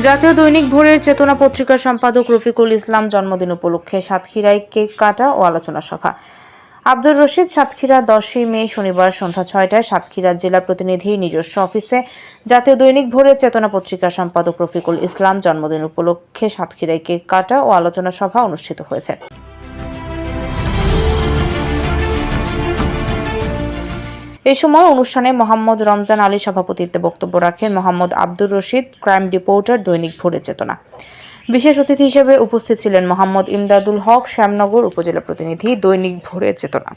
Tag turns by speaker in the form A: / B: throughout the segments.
A: জাতীয় দৈনিক ভোরের চেতনা পত্রিকার সম্পাদক রফিকুল ইসলাম জন্মদিন উপলক্ষে সাতক্ষীরায় কেক কাটা ও আলোচনা সভা। আব্দুর রশিদ সাতক্ষীরা 10 মে শনিবার সন্ধ্যা 6টায় সাতক্ষীরা জেলা প্রতিনিধির নিজস্ব অফিসে জাতীয় দৈনিক ভোরের চেতনা পত্রিকার সম্পাদক রফিকুল ইসলাম জন্মদিন উপলক্ষে সাতক্ষীরায় কেক কাটা ও আলোচনা সভা অনুষ্ঠিত হয়েছে। এই সময় অনুষ্ঠানে মোহাম্মদ রমজান আলী সভাপতিত্বে বক্তব্য রাখেন মোহাম্মদ আব্দুর রশিদ, ক্রাইম রিপোর্টার, দৈনিক ভোরের চেতনা। বিশেষ অতিথি হিসেবে উপস্থিত ছিলেন মোহাম্মদ ইমদাদুল হক, শ্যামনগর উপজেলা প্রতিনিধি, দৈনিক ভোরের চেতনা।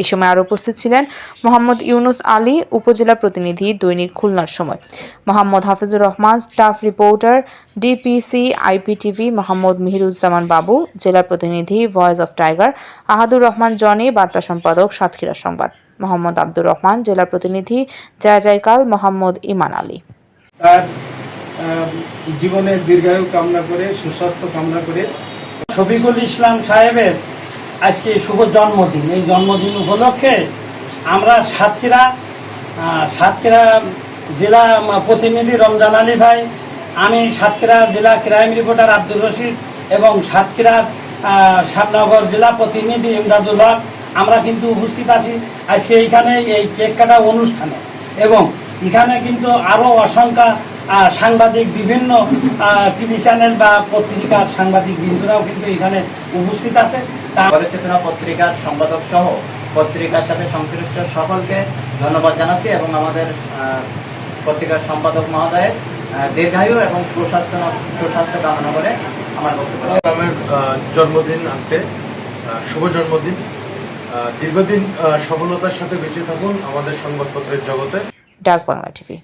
A: এই সময় আরও উপস্থিত ছিলেন মোহাম্মদ ইউনুস আলী, উপজেলা প্রতিনিধি, দৈনিক খুলনার সময়, Mohammad Hafizur Rahman, staff reporter, DPC IPTV, Mohammad Mihiruzzaman Babu, জেলা প্রতিনিধি, voice of tiger, Ahadur Rahman Jony, বার্তা সম্পাদক, সাতক্ষীরা সংবাদ, মোহাম্মদ আব্দুর রহমান, জেলা প্রতিনিধি, জয়কাল, মোহাম্মদ ইমান আলী।
B: তার জীবনের দীর্ঘায়ু কামনা করে, সুস্বাস্থ্য কামনা করে
C: শফিকুল ইসলাম সাহেবের আজকে শুভ জন্মদিন। এই জন্মদিন উপলক্ষে আমরা সাতক্ষীরা জেলা প্রতিনিধি রমজান আলী ভাই, আমি সাতক্ষীরা জেলা ক্রাইম রিপোর্টার আব্দুর রশিদ এবং সাতক্ষীরার শ্যামনগর জেলা প্রতিনিধি ইমদাদুল হক, আমরা কিন্তু উপস্থিত আছি আজকে এইখানে এই কেক কাটা অনুষ্ঠানে। এবং এখানে কিন্তু আরও অসংখ্য সাংবাদিক, বিভিন্ন টিভি চ্যানেল বা পত্রিকার সাংবাদিক বৃন্দরাও কিন্তু এখানে উপস্থিত আছে।
D: চেতনা পত্রিকার সম্পাদক সহ পত্রিকার সাথে সংশ্লিষ্ট সকলকে ধন্যবাদ জানাচ্ছি এবং আমাদের পত্রিকার সম্পাদক মহোদয়ের দীর্ঘায়ু এবং সুস্বাস্থ্য কামনা করে আমার বক্তব্য।
E: আমার জন্মদিন আজকে, শুভ জন্মদিন। দীর্ঘদিন সফলতার সাথে বেঁচে থাকুন আমাদের সংবাদপত্রের জগতে।
A: ডাক বাংলা টিভি।